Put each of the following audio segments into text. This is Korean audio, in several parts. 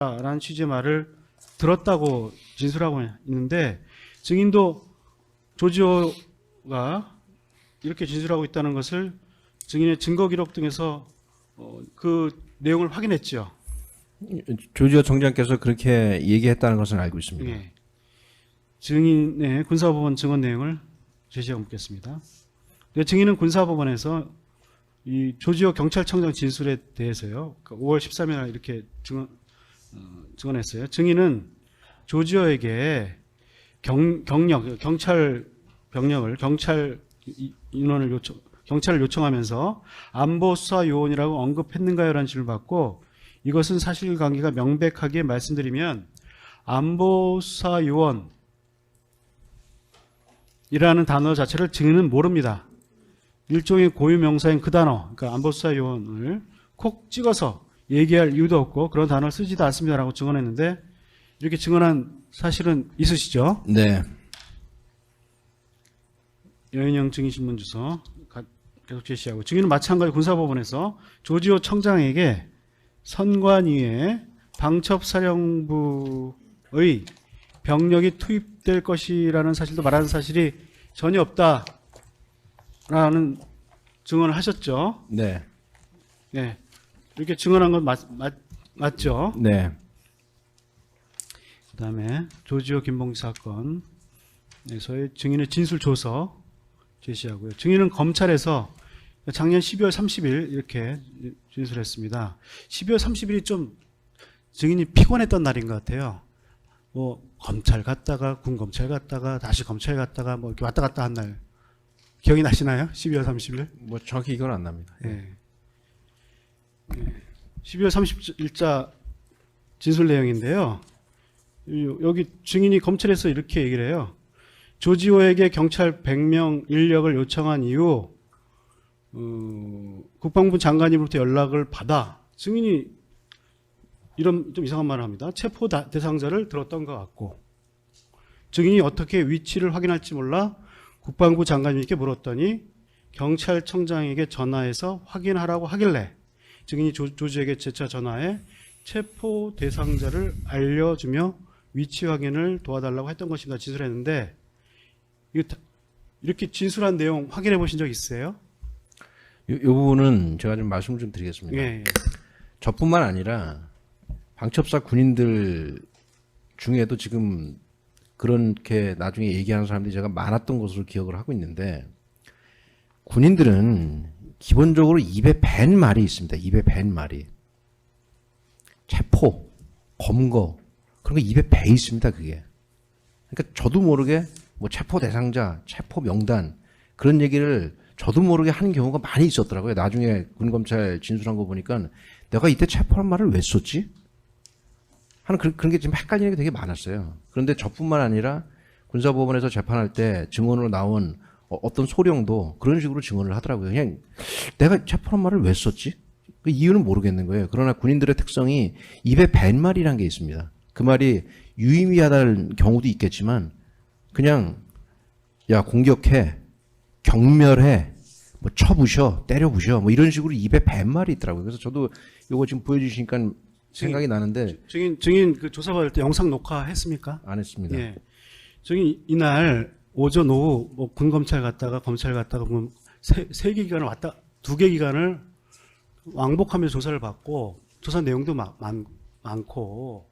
라는 취지의 말을 들었다고 진술하고 있는데 증인도 조지호가 이렇게 진술하고 있다는 것을 증인의 증거 기록 등에서 그 내용을 확인했죠. 조지호 총장께서 그렇게 얘기했다는 것은 알고 있습니다. 예. 증인의 군사법원 증언 내용을 제시하고 묻겠습니다. 증인은 군사법원에서 이 조지호 경찰청장 진술에 대해서요, 5월 13일 날 이렇게 증언했어요. 증인은 조지호에게 경찰 병력을 경찰을 요청하면서 안보수사 요원이라고 언급했는가요? 라는 질문을 받고 이것은 사실관계가 명백하게 말씀드리면 안보수사 요원이라는 단어 자체를 증인은 모릅니다. 일종의 고유명사인 그 단어, 그러니까 안보수사 요원을 콕 찍어서 얘기할 이유도 없고 그런 단어를 쓰지도 않습니다라고 증언했는데 이렇게 증언한 사실은 있으시죠? 네. 여인영 증인 신문 주소 계속 제시하고 증인은 마찬가지 군사법원에서 조지호 청장에게 선관위에 방첩사령부의 병력이 투입될 것이라는 사실도 말하는 사실이 전혀 없다라는 증언을 하셨죠. 네. 네. 이렇게 증언한 건 맞죠? 네. 그다음에 조지호 김봉지 사건에서의 증인의 진술 조서 제시하고요. 증인은 검찰에서 작년 12월 30일 이렇게 진술했습니다. 12월 30일이 좀 증인이 피곤했던 날인 것 같아요. 뭐 검찰 갔다가 군 검찰 갔다가 다시 검찰 갔다가 뭐 이렇게 왔다 갔다 한 날 기억이 나시나요? 12월 30일? 뭐 정확히 이건 안 납니다. 네. 12월 30일자 진술 내용인데요. 여기 증인이 검찰에서 이렇게 얘기를 해요. 조지호에게 경찰 100명 인력을 요청한 이후 국방부 장관님으로부터 연락을 받아 증인이 이런 좀 이상한 말을 합니다. 체포 대상자를 들었던 것 같고 증인이 어떻게 위치를 확인할지 몰라 국방부 장관님께 물었더니 경찰청장에게 전화해서 확인하라고 하길래 증인이 조지에게 재차 전화해 체포 대상자를 알려주며 위치 확인을 도와달라고 했던 것입니다. 진술했는데 이렇게 진술한 내용 확인해 보신 적 있으세요? 이 부분은 제가 좀 말씀을 좀 드리겠습니다. 예. 저뿐만 아니라 방첩사 군인들 중에도 지금 그렇게 나중에 얘기하는 사람들이 제가 많았던 것으로 기억을 하고 있는데 군인들은 기본적으로 입에 밴 말이 있습니다. 입에 밴 말이. 체포, 검거 그런 거 입에 배 있습니다. 그게. 그러니까 저도 모르게 뭐 체포 대상자, 체포 명단 그런 얘기를 저도 모르게 하는 경우가 많이 있었더라고요. 나중에 군검찰 진술한 거 보니까 내가 이때 체포란 말을 왜 썼지? 하는 그런 게 좀 헷갈리는 게 되게 많았어요. 그런데 저뿐만 아니라 군사법원에서 재판할 때 증언으로 나온 어떤 소령도 그런 식으로 증언을 하더라고요. 그냥 내가 체포란 말을 왜 썼지? 그 이유는 모르겠는 거예요. 그러나 군인들의 특성이 입에 밴 말이라는 게 있습니다. 그 말이 유의미하다는 경우도 있겠지만 그냥 야 공격해, 경멸해, 뭐 쳐부셔, 때려부셔 뭐 이런 식으로 입에 밴 말이 있더라고요. 그래서 저도 이거 지금 보여주시니까 생각이 나는데 증인 그 조사받을 때 영상 녹화했습니까? 안 했습니다. 예. 증인 이날 오전 오후 뭐 군검찰 갔다가 검찰 갔다가 세 개 기관을 왔다 2개 기관을 왕복하면서 조사를 받고 조사 내용도 많고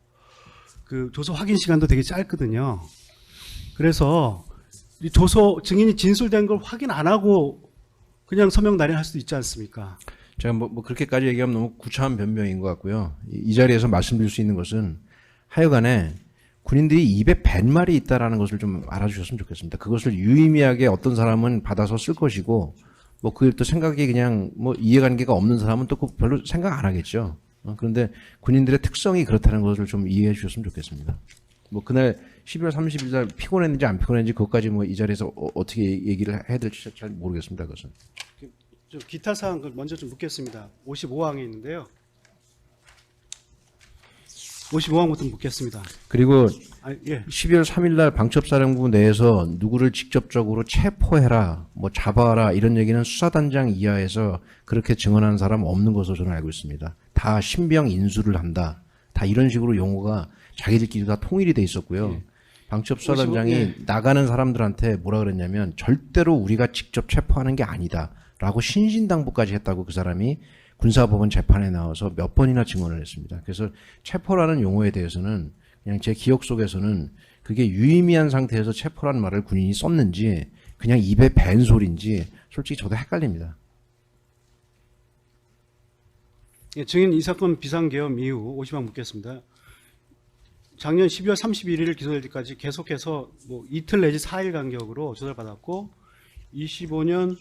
그 조서 확인 시간도 되게 짧거든요. 그래서 이 증인이 진술된 걸 확인 안 하고 그냥 서명 날인할 수도 있지 않습니까? 제가 뭐 그렇게까지 얘기하면 너무 구차한 변명인 것 같고요. 이 자리에서 말씀드릴 수 있는 것은 하여간에 군인들이 입에 밴 말이 있다라는 것을 좀 알아주셨으면 좋겠습니다. 그것을 유의미하게 어떤 사람은 받아서 쓸 것이고 뭐 그게 또 생각이 그냥 뭐 이해관계가 없는 사람은 또 별로 생각 안 하겠죠. 그런데 군인들의 특성이 그렇다는 것을 좀 이해해 주셨으면 좋겠습니다. 뭐 그날 12월 30일 날 피곤했는지 안 피곤했는지 그것까지 뭐 이 자리에서 어떻게 얘기를 해야 될지 잘 모르겠습니다. 그것은. 기타 사항 먼저 좀 묻겠습니다. 55항에 있는데요. 55항부터 묻겠습니다. 그리고 예. 12월 3일 날 방첩사령부 내에서 누구를 직접적으로 체포해라, 뭐 잡아라 이런 얘기는 수사단장 이하에서 그렇게 증언하는 사람 없는 것으로 저는 알고 있습니다. 다 신병 인수를 한다. 다 이런 식으로 용어가 자기들끼리 다 통일이 돼 있었고요. 예. 방첩 수사단장이 예. 나가는 사람들한테 뭐라 그랬냐면 절대로 우리가 직접 체포하는 게 아니다라고 신신당부까지 했다고 그 사람이 군사법원 재판에 나와서 몇 번이나 증언을 했습니다. 그래서 체포라는 용어에 대해서는 그냥 제 기억 속에서는 그게 유의미한 상태에서 체포라는 말을 군인이 썼는지 그냥 입에 밴 소리인지 솔직히 저도 헷갈립니다. 예, 증인 이 사건 비상계엄 이후 50만 묻겠습니다. 작년 12월 31일 기소될 때까지 계속해서 뭐 이틀 내지 4일 간격으로 조사를 받았고 25년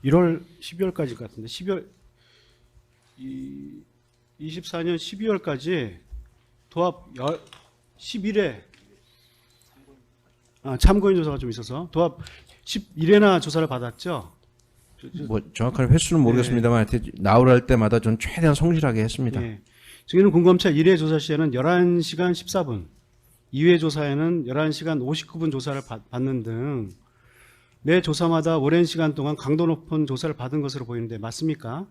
1월 12월까지일 것 같은데 24년 12월까지 도합 11회 참고인 조사가 좀 있어서 도합 11회나 조사를 받았죠. 뭐 정확한 횟수는 모르겠습니다만 하여튼 나오랄 때마다 전 최대한 성실하게 했습니다. 예. 증인은 군검찰 1회 조사 시에는 11시간 14분, 2회 조사에는 11시간 59분 조사를 받는 등 매 조사마다 오랜 시간 동안 강도 높은 조사를 받은 것으로 보이는데 맞습니까?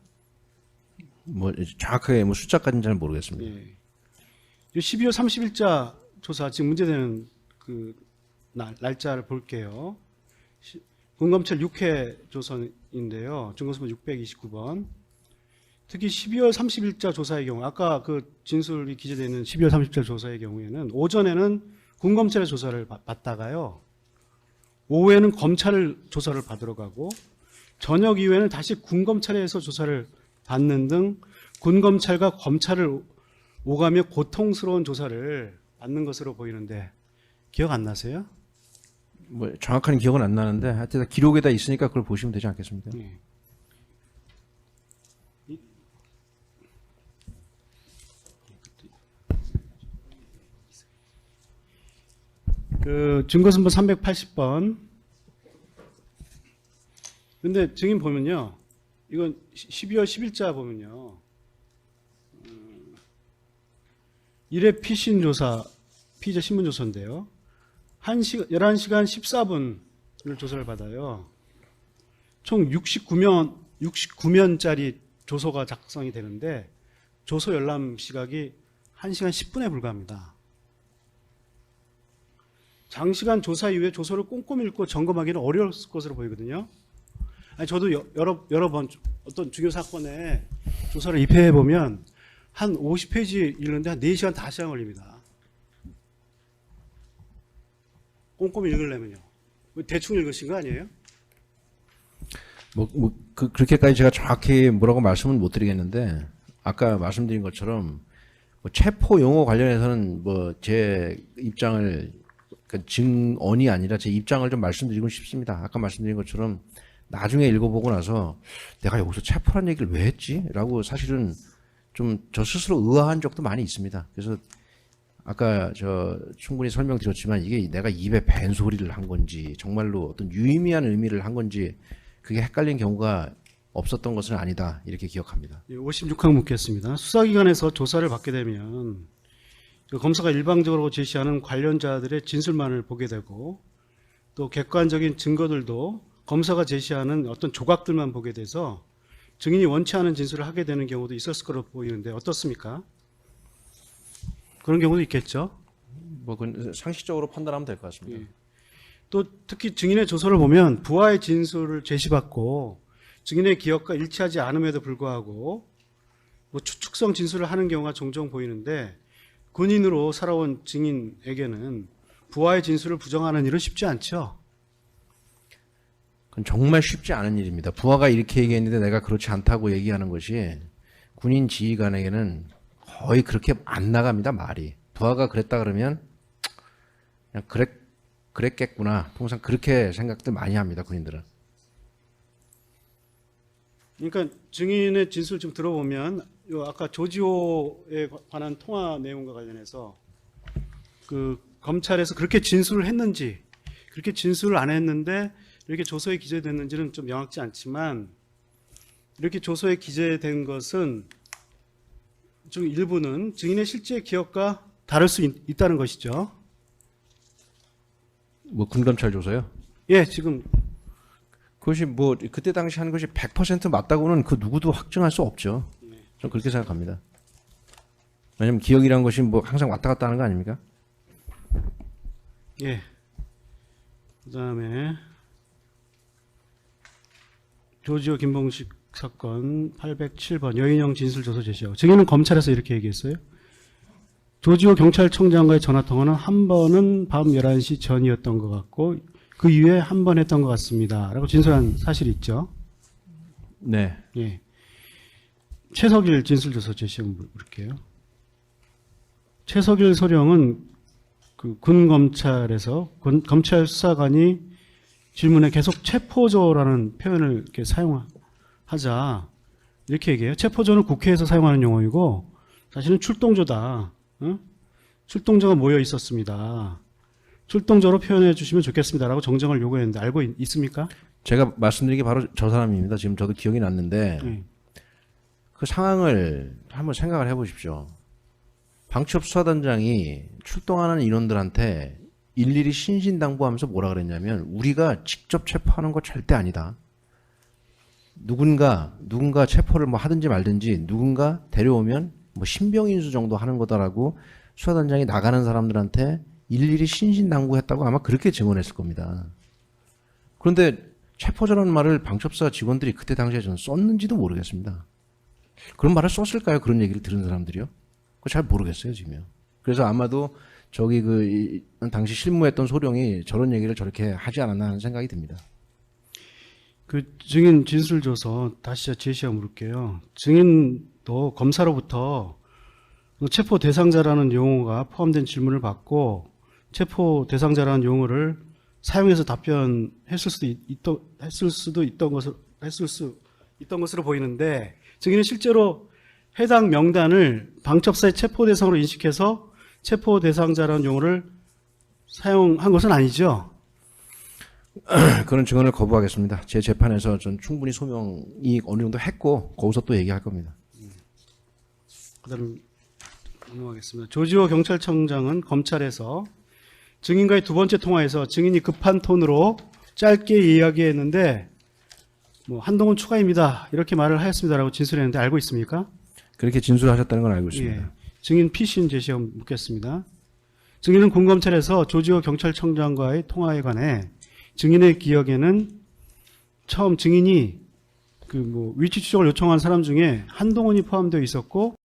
뭐 정확하게 뭐 숫자까지는 잘 모르겠습니다. 예. 12월 30일자 조사 지금 문제되는 그 날짜를 볼게요. 군검찰 6회 조선인데요. 증거수본 629번. 특히 12월 30일자 조사의 경우, 아까 그 진술이 기재되어 있는 12월 30일자 조사의 경우에는 오전에는 군검찰의 조사를 받다가요. 오후에는 검찰 조사를 받으러 가고 저녁 이후에는 다시 군검찰에서 조사를 받는 등 군검찰과 검찰을 오가며 고통스러운 조사를 받는 것으로 보이는데 기억 안 나세요? 뭐 정확한 기억은 안 나는데 하여튼 기록에다 있으니까 그걸 보시면 되지 않겠습니까? 예. 그 증거선본 380번. 근데 증인 보면요. 이건 12월 10일자 보면요. 1회 피신 조사, 피의자 신문 조서인데요. 11시간 14분을 조사를 받아요. 총 69면짜리 조서가 작성이 되는데 조서 열람 시각이 1시간 10분에 불과합니다. 장시간 조사 이후에 조서를 꼼꼼히 읽고 점검하기는 어려울 것으로 보이거든요. 아니, 저도 여러 번 어떤 중요 사건에 조사를 입회해 보면 한 50페이지 읽는데 한 4시간 다 시간 걸립니다. 꼼꼼히 읽으려면요. 대충 읽으신 거 아니에요? 그렇게까지 제가 정확히 뭐라고 말씀은 못 드리겠는데 아까 말씀드린 것처럼 뭐 체포 용어 관련해서는 뭐 제 입장을 증언이 아니라 제 입장을 좀 말씀드리고 싶습니다. 아까 말씀드린 것처럼 나중에 읽어보고 나서 내가 여기서 체포란 얘기를 왜 했지? 라고 사실은 좀 저 스스로 의아한 적도 많이 있습니다. 그래서 아까 저 충분히 설명드렸지만 이게 내가 입에 밴 소리를 한 건지 정말로 어떤 유의미한 의미를 한 건지 그게 헷갈린 경우가 없었던 것은 아니다 이렇게 기억합니다. 56항 묻겠습니다. 수사기관에서 조사를 받게 되면 검사가 일방적으로 제시하는 관련자들의 진술만을 보게 되고 또 객관적인 증거들도 검사가 제시하는 어떤 조각들만 보게 돼서 증인이 원치 않은 진술을 하게 되는 경우도 있었을 거로 보이는데 어떻습니까? 그런 경우도 있겠죠. 뭐 그건 상식적으로 판단하면 될 것 같습니다. 예. 또 특히 증인의 조서를 보면 부하의 진술을 제시받고 증인의 기억과 일치하지 않음에도 불구하고 뭐 추측성 진술을 하는 경우가 종종 보이는데 군인으로 살아온 증인에게는 부하의 진술을 부정하는 일은 쉽지 않죠. 그건 정말 쉽지 않은 일입니다. 부하가 이렇게 얘기했는데 내가 그렇지 않다고 얘기하는 것이 군인 지휘관에게는 거의 그렇게 안 나갑니다. 말이. 부하가 그랬다 그러면 그냥 그랬겠구나. 통상 그렇게 생각들 많이 합니다. 군인들은. 그러니까 증인의 진술 좀 들어보면 요 아까 조지호에 관한 통화 내용과 관련해서 그 검찰에서 그렇게 진술을 했는지 그렇게 진술을 안 했는데 이렇게 조서에 기재됐는지는 좀 명확치 않지만 이렇게 조서에 기재된 것은 좀 일부는 증인의 실제 기억과 다를 수 있다는 것이죠. 뭐 군검찰 조서요? 예, 지금 그것이 뭐 그때 당시 한 것이 100% 맞다고는 그 누구도 확증할 수 없죠. 전 그렇게 생각합니다. 왜냐면 기억이란 것이 뭐 항상 왔다 갔다 하는 거 아닙니까? 예. 그다음에 조지호 김봉식 사건 807번 여인형 진술조서 제시하고 증인은 검찰에서 이렇게 얘기했어요. 조지호 경찰청장과의 전화통화는 한 번은 밤 11시 전이었던 것 같고 그 이후에 한 번 했던 것 같습니다. 라고 진술한 사실이 있죠. 네. 예. 최석일 진술조서 제시하고 물을게요. 최석일 소령은 그 군 검찰에서 검찰 수사관이 질문에 계속 체포조라는 표현을 이렇게 사용하자 이렇게 얘기해요. 체포조는 국회에서 사용하는 용어이고 사실은 출동조다. 응? 출동조가 모여 있었습니다. 출동조로 표현해 주시면 좋겠습니다라고 정정을 요구했는데 알고 있습니까? 제가 말씀드린 게 바로 저 사람입니다. 지금 저도 기억이 났는데 그 상황을 한번 생각을 해보십시오. 방첩 수사단장이 출동하는 인원들한테 일일이 신신당부하면서 뭐라 그랬냐면 우리가 직접 체포하는 거 절대 아니다. 누군가 체포를 뭐 하든지 말든지 누군가 데려오면 뭐 신병인수 정도 하는 거다라고 수사단장이 나가는 사람들한테 일일이 신신당부했다고 아마 그렇게 증언했을 겁니다. 그런데 체포자라는 말을 방첩사 직원들이 그때 당시에 저는 썼는지도 모르겠습니다. 그런 말을 썼을까요? 그런 얘기를 들은 사람들이요? 그거 잘 모르겠어요, 지금요. 그래서 아마도 저기 당시 실무했던 소령이 저런 얘기를 저렇게 하지 않았나 하는 생각이 듭니다. 그 증인 진술 줘서 다시 제시하고 물을게요. 증인도 검사로부터 체포 대상자라는 용어가 포함된 질문을 받고 체포 대상자라는 용어를 사용해서 답변했을 수도 있던 것으로 보이는데 증인은 실제로 해당 명단을 방첩사의 체포 대상으로 인식해서 체포 대상자라는 용어를 사용한 것은 아니죠. 그런 증언을 거부하겠습니다. 제 재판에서 전 충분히 소명이 어느 정도 했고 거기서 또 얘기할 겁니다. 그다음 넘어가겠습니다. 조지호 경찰청장은 검찰에서 증인과의 두 번째 통화에서 증인이 급한 톤으로 짧게 이야기했는데 뭐 한동훈 추가입니다. 이렇게 말을 하였습니다라고 진술했는데 알고 있습니까? 그렇게 진술하셨다는 건 알고 있습니다. 예. 증인 피신 제시하고 묻겠습니다. 증인은 군검찰에서 조지호 경찰청장과의 통화에 관해 증인의 기억에는 처음 증인이 위치 추적을 요청한 사람 중에 한동훈이 포함되어 있었고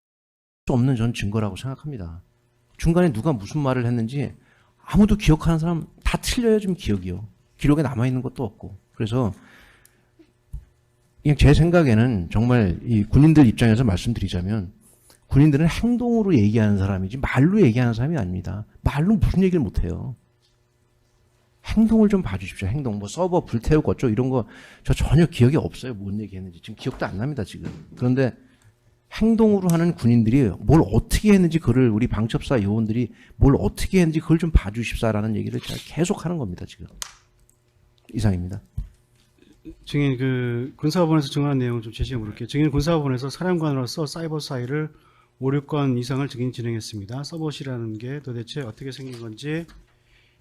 수 없는 전 증거라고 생각합니다. 중간에 누가 무슨 말을 했는지 아무도 기억하는 사람 다 틀려요. 지금 기억이요. 기록에 남아있는 것도 없고. 그래서 그냥 제 생각에는 정말 이 군인들 입장에서 말씀드리자면 군인들은 행동으로 얘기하는 사람이지 말로 얘기하는 사람이 아닙니다. 말로 무슨 얘기를 못해요. 행동을 좀 봐주십시오. 행동. 뭐 서버 불태우고 어쩌고 이런 거 저 전혀 기억이 없어요. 뭔 얘기했는지. 지금 기억도 안 납니다. 지금. 그런데 행동으로 하는 군인들이 뭘 어떻게 했는지 그걸 우리 방첩사 요원들이 뭘 어떻게 했는지 그걸 좀 봐주십사라는 얘기를 제가 계속 하는 겁니다. 지금. 이상입니다. 증인 군사법원에서 증언한 내용을 좀 제시해 물을게요. 증인 군사법원에서 사령관으로서 사이버 사이를 5, 6건 이상을 증인 진행했습니다. 서버시라는 게 도대체 어떻게 생긴 건지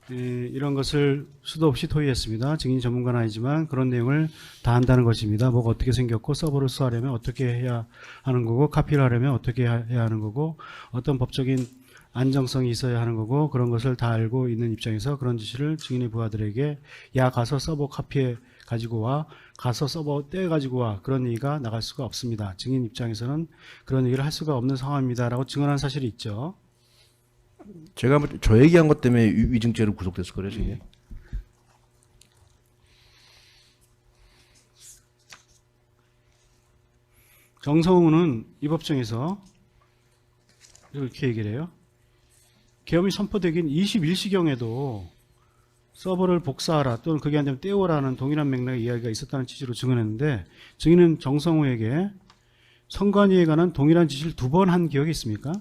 이런 것을 수도 없이 토의했습니다. 증인이 전문가는 아니지만 그런 내용을 다 한다는 것입니다. 뭐가 어떻게 생겼고 서버를 수사하려면 어떻게 해야 하는 거고 카피를 하려면 어떻게 해야 하는 거고 어떤 법적인 안정성이 있어야 하는 거고 그런 것을 다 알고 있는 입장에서 그런 지시를 증인의 부하들에게 야 가서 서버 카피해 가지고 와 가서 서버 떼 가지고 와 그런 얘기가 나갈 수가 없습니다. 증인 입장에서는 그런 얘기를 할 수가 없는 상황입니다. 라고 증언한 사실이 있죠. 제가 저 얘기한 것 때문에 위증죄로 구속됐을 거예요. 지금. 정성우는 이 법정에서 이렇게 얘기를 해요. 계엄이 선포되긴 21시경에도 서버를 복사하라 또는 그게 안 되면 떼오라는 동일한 맥락의 이야기가 있었다는 취지로 증언했는데 증인은 정성우에게 선관위에 관한 동일한 지시를 2번 한 기억이 있습니까?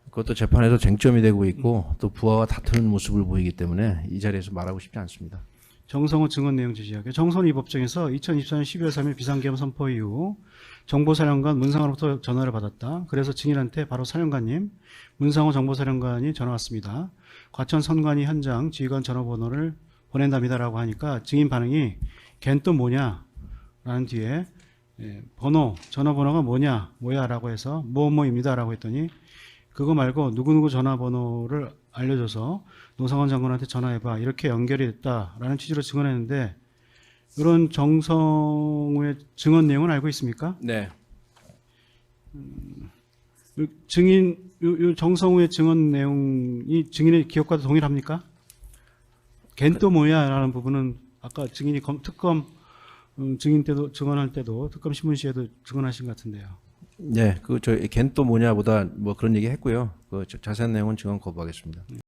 그것도 재판에서 쟁점이 되고 있고 또 부하와 다투는 모습을 보이기 때문에 이 자리에서 말하고 싶지 않습니다. 정성우 증언 내용 제시하게 정성우 이 법정에서 2024년 12월 3일 비상계엄 선포 이후 정보사령관 문상호로부터 전화를 받았다. 그래서 증인한테 바로 사령관님 문상호 정보사령관이 전화 왔습니다. 과천 선관위 현장 지휘관 전화번호를 보낸답니다라고 하니까 증인 반응이 걘 또 뭐냐 라는 뒤에 번호, 전화번호가 뭐야라고 해서 뭐뭐입니다라고 했더니 그거 말고 누구누구 전화번호를 알려줘서 노상원 장관한테 전화해봐 이렇게 연결이 됐다라는 취지로 증언했는데 이런 정성우의 증언 내용은 알고 있습니까? 네. 요 정성우의 증언 내용이 증인의 기억과도 동일합니까? 걘 또 뭐야라는 부분은 아까 증인이 특검 증인 때도 증언할 때도 특검 신문시에도 증언하신 것 같은데요. 네, 그 저 걘 또 뭐냐보다 뭐 그런 얘기 했고요. 그 자세한 내용은 증언 거부하겠습니다.